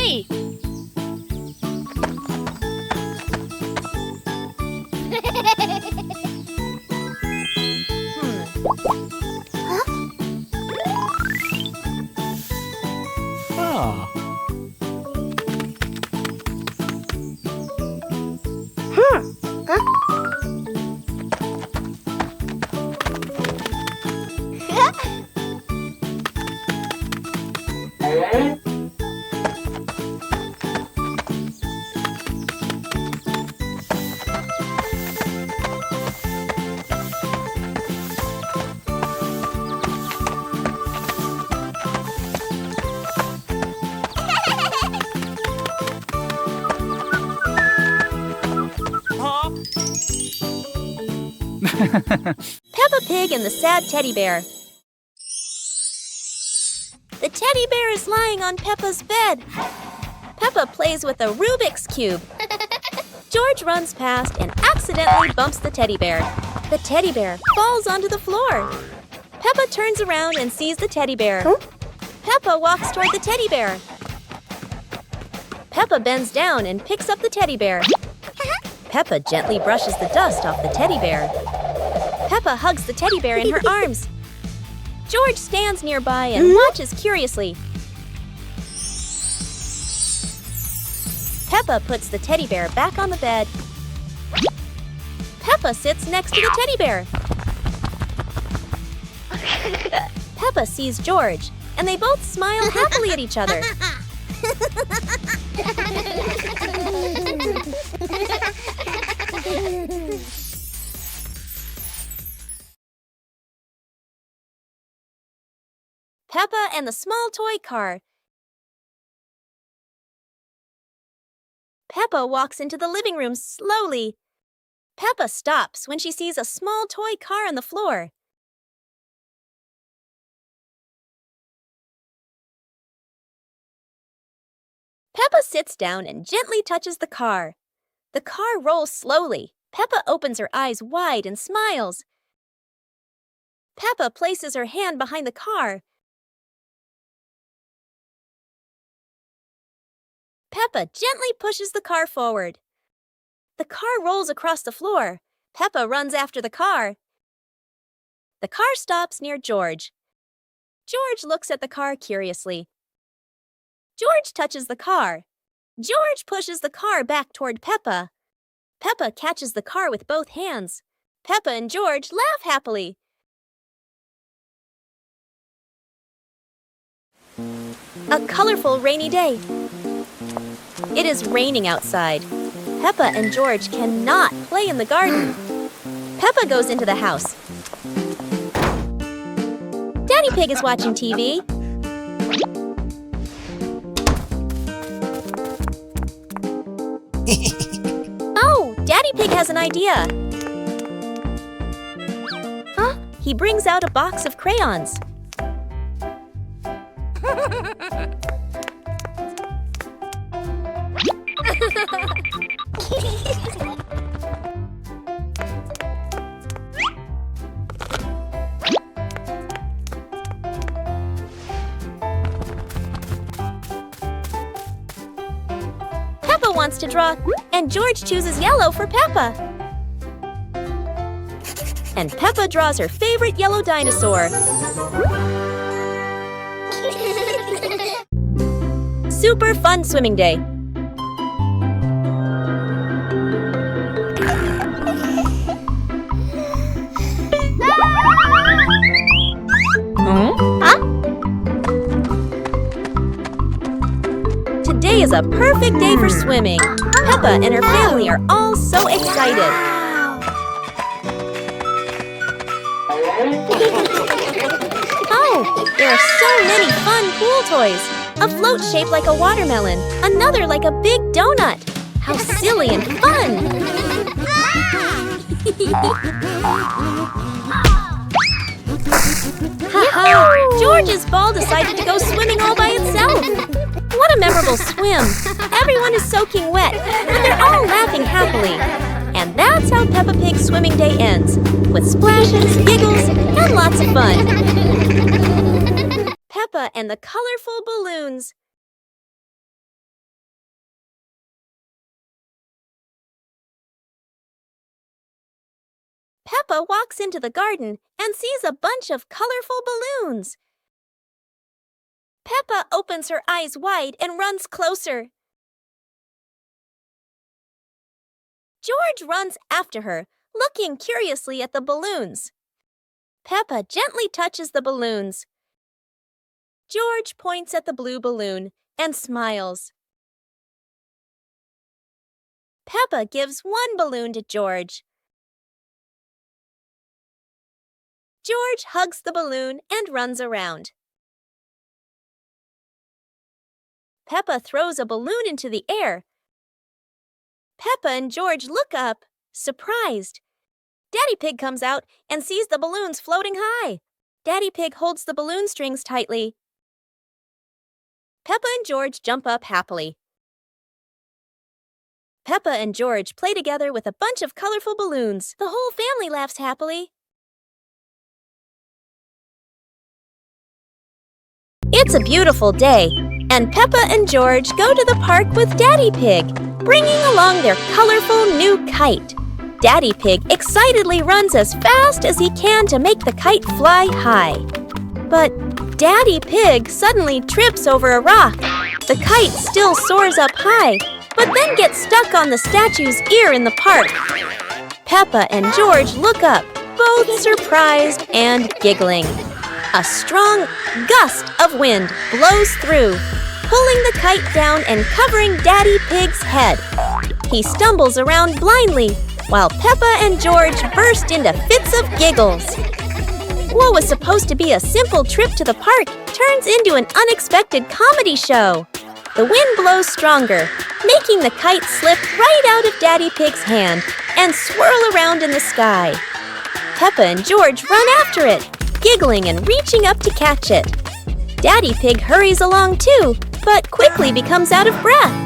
Hurry! Ah. Peppa Pig and the Sad Teddy Bear. The teddy bear is lying on Peppa's bed. Peppa plays with a Rubik's Cube. George runs past and accidentally bumps the teddy bear. The teddy bear falls onto the floor. Peppa turns around and sees the teddy bear. Peppa walks toward the teddy bear. Peppa bends down and picks up the teddy bear. Peppa gently brushes the dust off the teddy bear. Peppa hugs the teddy bear in her arms. George stands nearby and watches curiously. Peppa puts the teddy bear back on the bed. Peppa sits next to the teddy bear. Peppa sees George, and they both smile happily at each other. Peppa and the Small Toy Car. Peppa walks into the living room slowly. Peppa stops when she sees a small toy car on the floor. Peppa sits down and gently touches the car. The car rolls slowly. Peppa opens her eyes wide and smiles. Peppa places her hand behind the car. Peppa gently pushes the car forward. The car rolls across the floor. Peppa runs after the car. The car stops near George. George looks at the car curiously. George touches the car. George pushes the car back toward Peppa. Peppa catches the car with both hands. Peppa and George laugh happily. A colorful rainy day. It is raining outside. Peppa and George cannot play in the garden. Peppa goes into the house. Daddy Pig is watching TV. Oh, Daddy Pig has an idea. He brings out a box of crayons. Peppa wants to draw, and George chooses yellow for Peppa. And Peppa draws her favorite yellow dinosaur. Super fun swimming day. Today is a perfect day for swimming. Peppa and her family are all so excited. Oh, there are so many fun pool toys. A float shaped like a watermelon, another like a big donut. How silly and fun! Haha! George's ball decided to go swimming all by itself. What a memorable swim! Everyone is soaking wet, but they're all laughing happily. And that's how Peppa Pig's swimming day ends, with splashes, giggles, and lots of fun. Peppa and the colorful balloons. Peppa walks into the garden and sees a bunch of colorful balloons. Peppa opens her eyes wide and runs closer. George runs after her, looking curiously at the balloons. Peppa gently touches the balloons. George points at the blue balloon and smiles. Peppa gives one balloon to George. George hugs the balloon and runs around. Peppa throws a balloon into the air. Peppa and George look up, surprised. Daddy Pig comes out and sees the balloons floating high. Daddy Pig holds the balloon strings tightly. Peppa and George jump up happily. Peppa and George play together with a bunch of colorful balloons. The whole family laughs happily. It's a beautiful day, and Peppa and George go to the park with Daddy Pig, bringing along their colorful new kite. Daddy Pig excitedly runs as fast as he can to make the kite fly high. But Daddy Pig suddenly trips over a rock. The kite still soars up high, but then gets stuck on the statue's ear in the park. Peppa and George look up, both surprised and giggling. A strong gust of wind blows through, pulling the kite down and covering Daddy Pig's head. He stumbles around blindly, while Peppa and George burst into fits of giggles. What was supposed to be a simple trip to the park turns into an unexpected comedy show. The wind blows stronger, making the kite slip right out of Daddy Pig's hand and swirl around in the sky. Peppa and George run after it, giggling and reaching up to catch it. Daddy Pig hurries along too, but quickly becomes out of breath.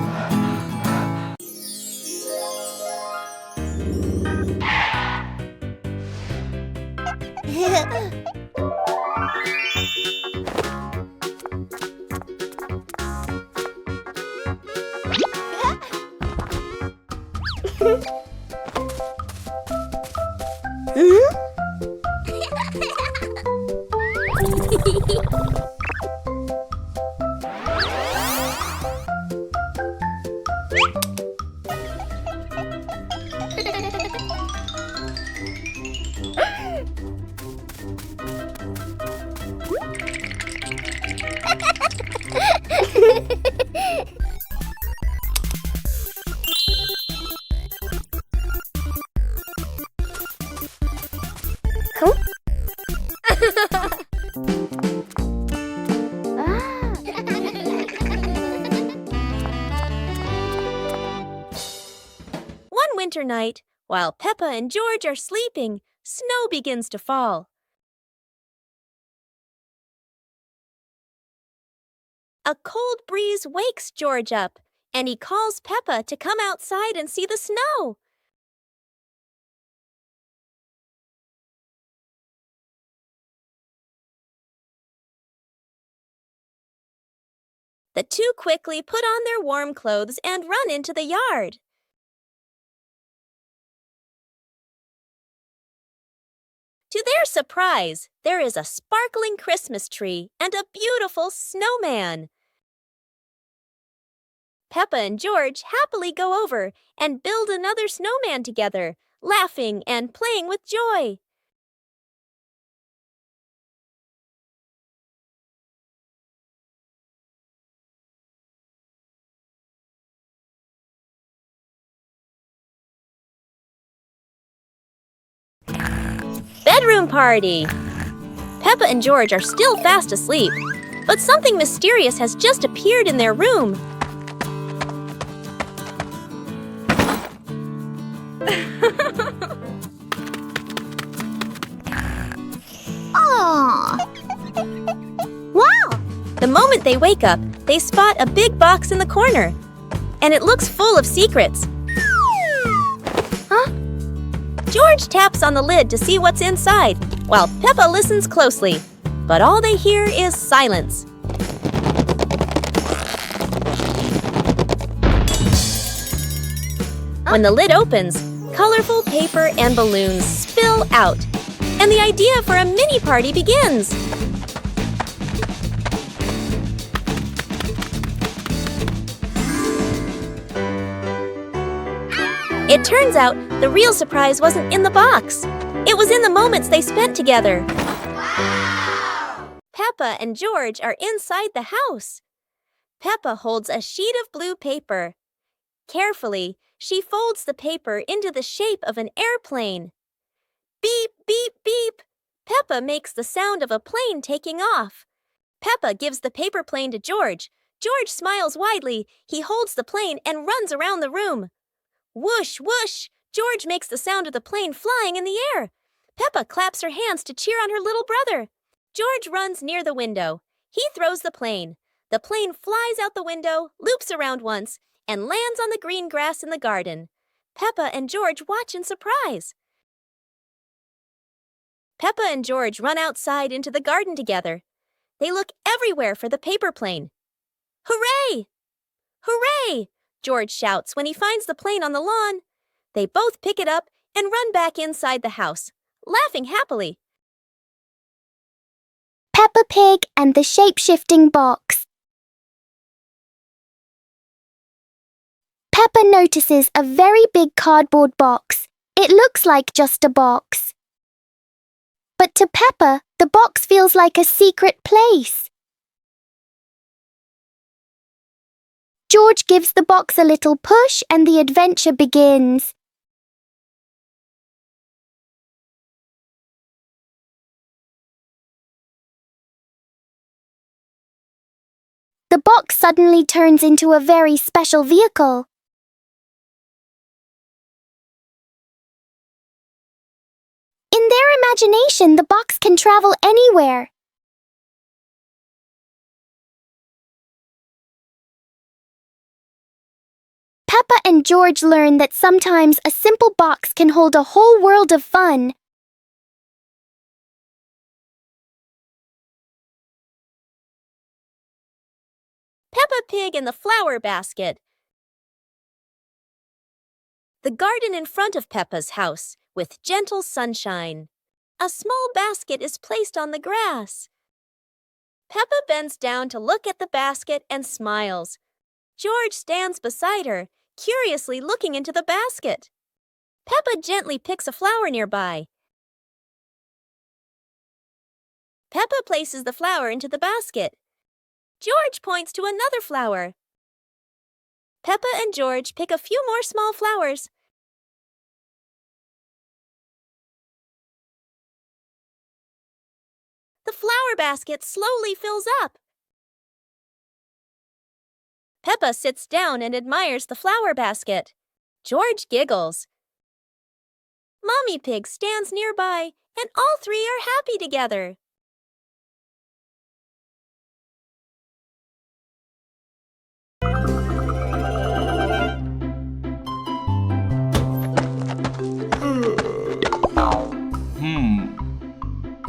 One winter night, while Peppa and George are sleeping, snow begins to fall. A cold breeze wakes George up, and he calls Peppa to come outside and see the snow. The two quickly put on their warm clothes and run into the yard. To their surprise, there is a sparkling Christmas tree and a beautiful snowman. Peppa and George happily go over and build another snowman together, laughing and playing with joy. Bedroom party! Peppa and George are still fast asleep, but something mysterious has just appeared in their room. Aww. Wow! The moment they wake up, they spot a big box in the corner, and it looks full of secrets. Huh? George taps on the lid to see what's inside, while Peppa listens closely, but all they hear is silence. When the lid opens, Colorful paper and balloons spill out, and the idea for a mini party begins. It turns out the real surprise wasn't in the box. It was in the moments they spent together. Wow! Peppa and George are inside the house. Peppa holds a sheet of blue paper. Carefully, she folds the paper into the shape of an airplane. Beep, beep, beep. Peppa makes the sound of a plane taking off. Peppa gives the paper plane to George. George smiles widely. He holds the plane and runs around the room. Whoosh, whoosh! George makes the sound of the plane flying in the air. Peppa claps her hands to cheer on her little brother. George runs near the window. He throws the plane. The plane flies out the window, loops around once, and lands on the green grass in the garden. Peppa and George watch in surprise. Peppa and George run outside into the garden together. They look everywhere for the paper plane. Hooray! Hooray! George shouts when he finds the plane on the lawn. They both pick it up and run back inside the house, laughing happily. Peppa Pig and the shape-shifting box. Peppa notices a very big cardboard box. It looks like just a box. But to Peppa, the box feels like a secret place. George gives the box a little push and the adventure begins. The box suddenly turns into a very special vehicle. In their imagination, the box can travel anywhere. Peppa and George learn that sometimes a simple box can hold a whole world of fun. Peppa Pig in the flower basket. The garden in front of Peppa's house, with gentle sunshine. A small basket is placed on the grass. Peppa bends down to look at the basket and smiles. George stands beside her, curiously looking into the basket. Peppa gently picks a flower nearby. Peppa places the flower into the basket. George points to another flower. Peppa and George pick a few more small flowers. The flower basket slowly fills up. Peppa sits down and admires the flower basket. George giggles. Mommy Pig stands nearby, and all three are happy together.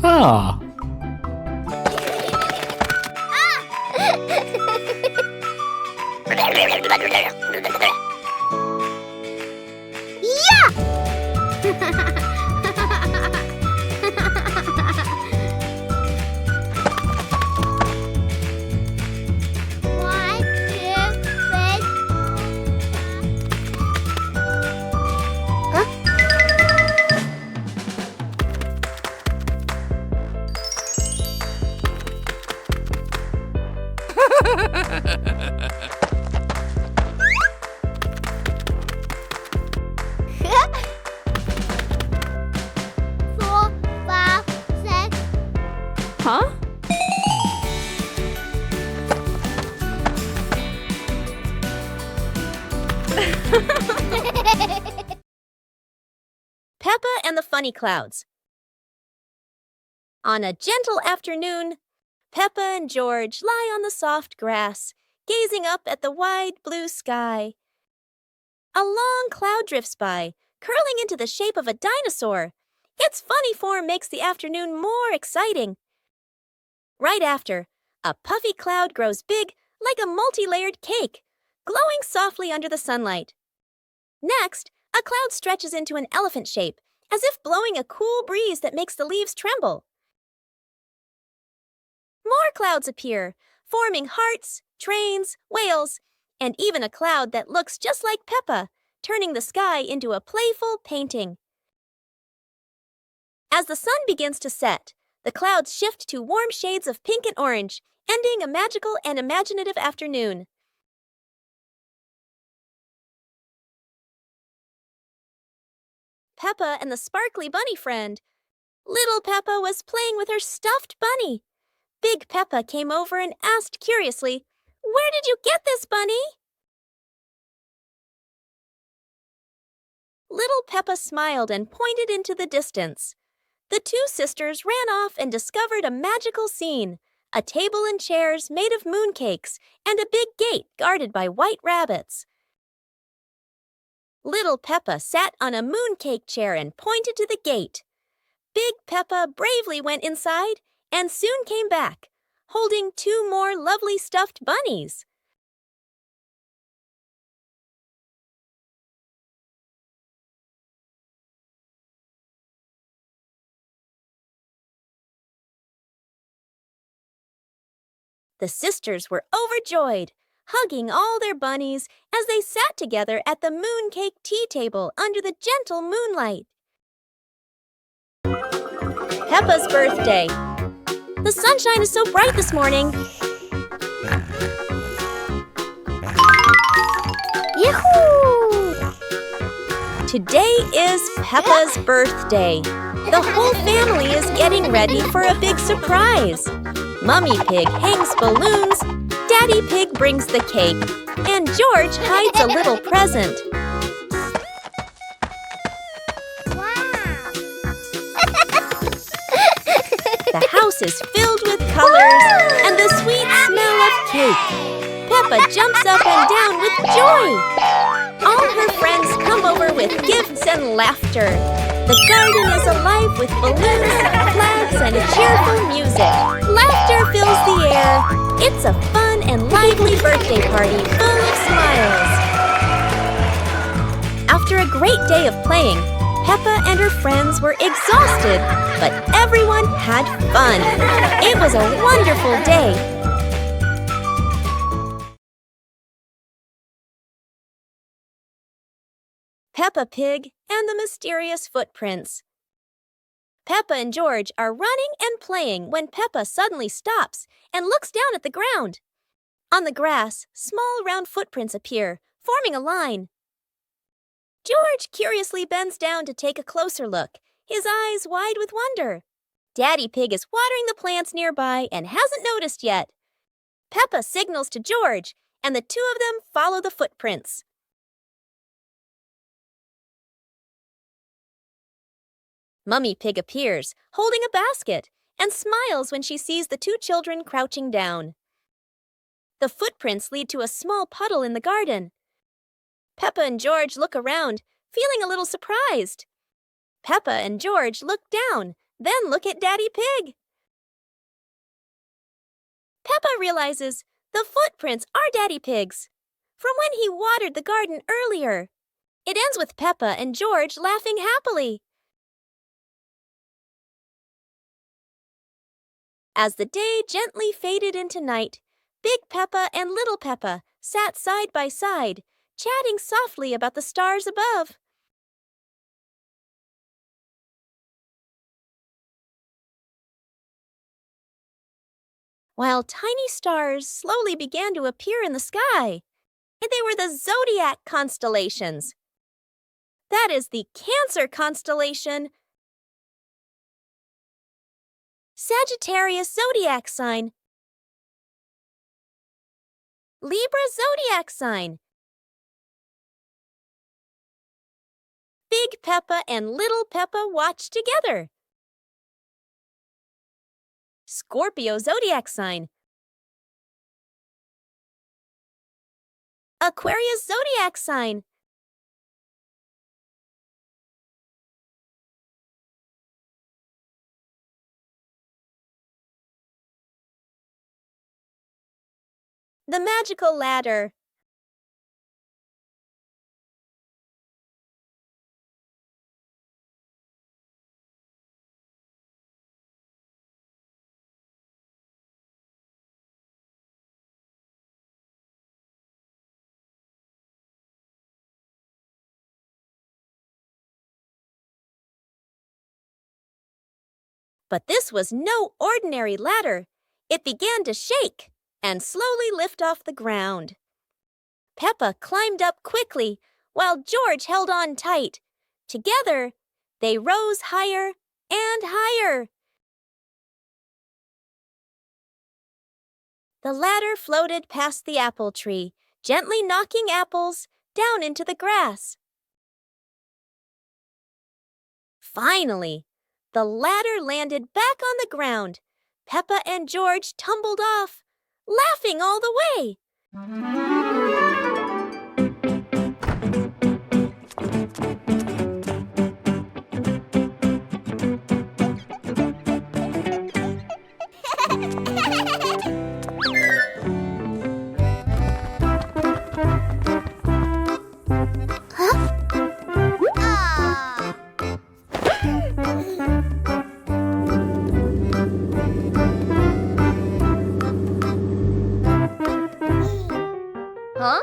Ah. Huh? Peppa and the Funny Clouds. On a gentle afternoon, Peppa and George lie on the soft grass, gazing up at the wide blue sky. A long cloud drifts by, curling into the shape of a dinosaur. Its funny form makes the afternoon more exciting. Right after, a puffy cloud grows big like a multi-layered cake, glowing softly under the sunlight. Next, A cloud stretches into an elephant shape, as if blowing a cool breeze that makes the leaves tremble. More clouds appear, forming hearts, trains, whales, and even a cloud that looks just like Peppa, turning the sky into a playful painting. As the sun begins to set, the clouds shift to warm shades of pink and orange, ending a magical and imaginative afternoon. Peppa and the sparkly bunny friend. Little Peppa was playing with her stuffed bunny. Big Peppa came over and asked curiously, "Where did you get this, bunny?" Little Peppa smiled and pointed into the distance. The two sisters ran off and discovered a magical scene, a table and chairs made of mooncakes, and a big gate guarded by white rabbits. Little Peppa sat on a mooncake chair and pointed to the gate. Big Peppa bravely went inside and soon came back, holding two more lovely stuffed bunnies. The sisters were overjoyed, hugging all their bunnies as they sat together at the mooncake tea table under the gentle moonlight. Peppa's birthday. The sunshine is so bright this morning. Yahoo! Today is Peppa's birthday. The whole family is getting ready for a big surprise. Mummy Pig hangs balloons, Daddy Pig brings the cake, and George hides a little present. The house is filled with colors and the sweet smell of cake. Peppa jumps up and down with joy. All her friends come over with gifts and laughter. The garden is alive with balloons, flags, and cheerful music. Laughter fills the air. It's a fun and lively birthday party full of smiles. After a great day of playing, Peppa and her friends were exhausted, but everyone had fun. It was a wonderful day. Peppa Pig and the Mysterious Footprints. Peppa and George are running and playing when Peppa suddenly stops and looks down at the ground. On the grass, small round footprints appear, forming a line. George curiously bends down to take a closer look, his eyes wide with wonder. Daddy Pig is watering the plants nearby and hasn't noticed yet. Peppa signals to George, and the two of them follow the footprints. Mummy Pig appears, holding a basket, and smiles when she sees the two children crouching down. The footprints lead to a small puddle in the garden. Peppa and George look around, feeling a little surprised. Peppa and George look down, then look at Daddy Pig. Peppa realizes the footprints are Daddy Pig's, from when he watered the garden earlier. It ends with Peppa and George laughing happily. As the day gently faded into night, Big Peppa and Little Peppa sat side by side, chatting softly about the stars above. While tiny stars slowly began to appear in the sky, and they were the zodiac constellations. That is the Cancer constellation, Sagittarius zodiac sign, Libra zodiac sign. Big Peppa and Little Peppa watch together. Scorpio zodiac sign, Aquarius zodiac sign, the magical ladder. But this was no ordinary ladder. It began to shake and slowly lift off the ground. Peppa climbed up quickly while George held on tight. Together, they rose higher and higher. The ladder floated past the apple tree, gently knocking apples down into the grass. Finally, the ladder landed back on the ground. Peppa and George tumbled off, laughing all the way. Huh?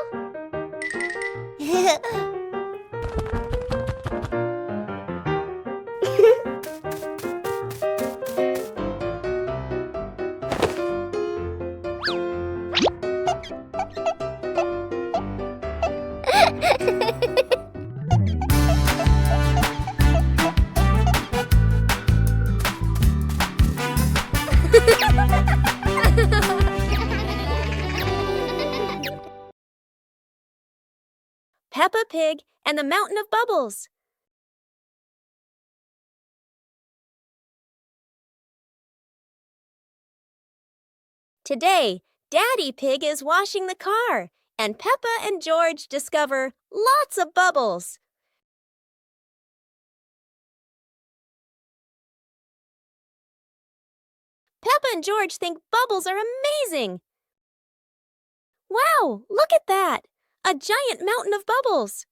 Peppa Pig and the Mountain of Bubbles. Today, Daddy Pig is washing the car, and Peppa and George discover lots of bubbles. Peppa and George think bubbles are amazing. Wow, look at that! A giant mountain of bubbles.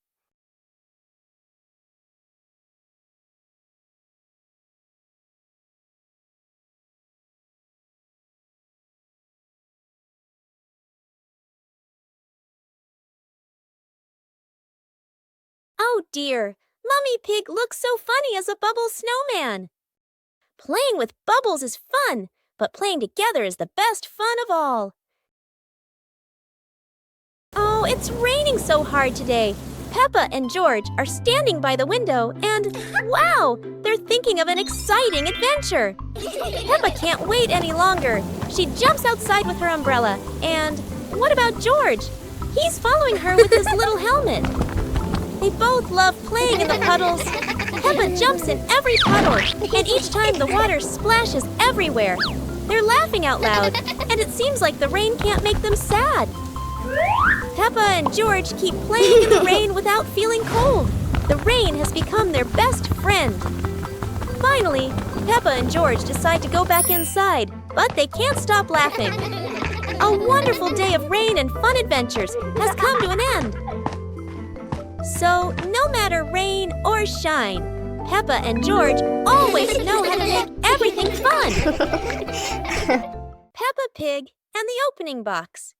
Oh dear, Mummy Pig looks so funny as a bubble snowman. Playing with bubbles is fun, but playing together is the best fun of all. Oh, it's raining so hard today. Peppa and George are standing by the window and, wow, they're thinking of an exciting adventure. Peppa can't wait any longer. She jumps outside with her umbrella. And what about George? He's following her with his little helmet. They both love playing in the puddles. Peppa jumps in every puddle, and each time the water splashes everywhere. They're laughing out loud, and it seems like the rain can't make them sad. Peppa and George keep playing in the rain without feeling cold. The rain has become their best friend. Finally, Peppa and George decide to go back inside, but they can't stop laughing. A wonderful day of rain and fun adventures has come to an end. So, no matter rain or shine, Peppa and George always know how to make everything fun. Peppa Pig and the Opening Box.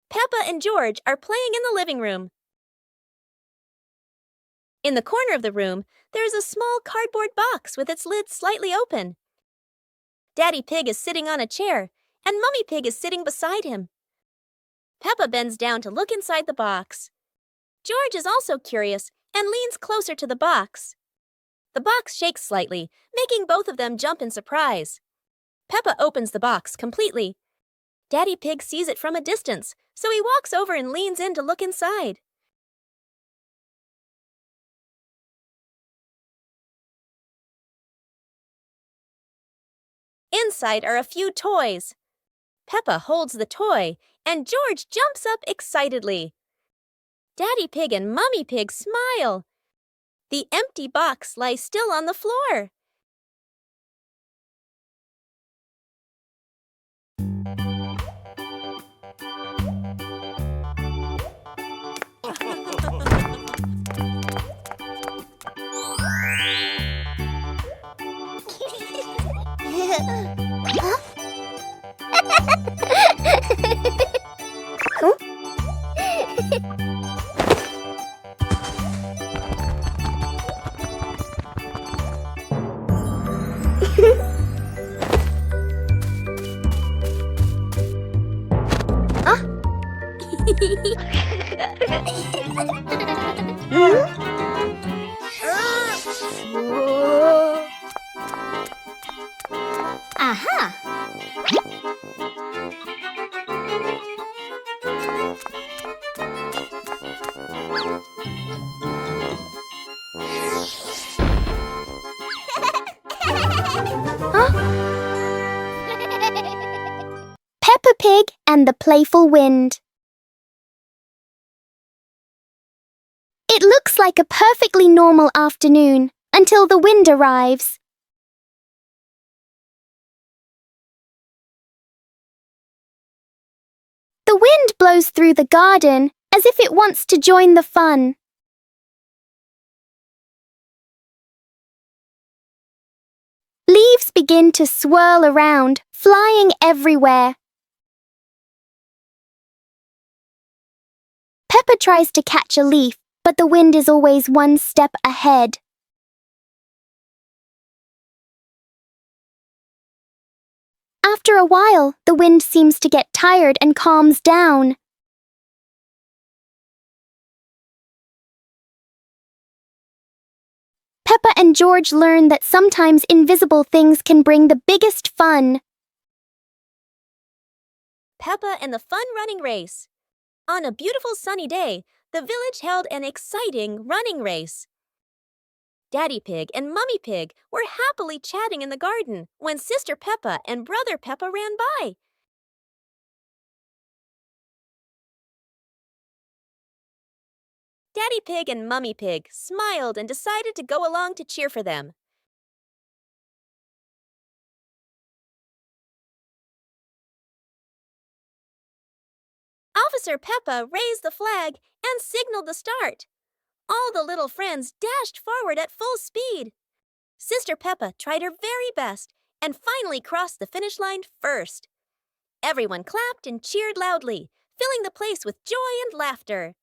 Peppa and George are playing in the living room. In the corner of the room, there is a small cardboard box with its lid slightly open. Daddy Pig is sitting on a chair, and Mummy Pig is sitting beside him. Peppa bends down to look inside the box. George is also curious and leans closer to the box. The box shakes slightly, making both of them jump in surprise. Peppa opens the box completely. Daddy Pig sees it from a distance, so he walks over and leans in to look inside. Inside are a few toys. Peppa holds the toy, and George jumps up excitedly. Daddy Pig and Mummy Pig smile. The empty box lies still on the floor. Aha! Peppa Pig and the Playful Wind. It looks like a perfectly normal afternoon until the wind arrives. The wind blows through the garden as if it wants to join the fun. Leaves begin to swirl around, flying everywhere. Peppa tries to catch a leaf, but the wind is always one step ahead. After a while, the wind seems to get tired and calms down. Peppa and George learn that sometimes invisible things can bring the biggest fun. Peppa and the fun running race. On a beautiful sunny day, the village held an exciting running race. Daddy Pig and Mummy Pig were happily chatting in the garden when Sister Peppa and Brother Peppa ran by. Daddy Pig and Mummy Pig smiled and decided to go along to cheer for them. Officer Peppa raised the flag and signaled the start. All the little friends dashed forward at full speed. Sister Peppa tried her very best and finally crossed the finish line first. Everyone clapped and cheered loudly, filling the place with joy and laughter.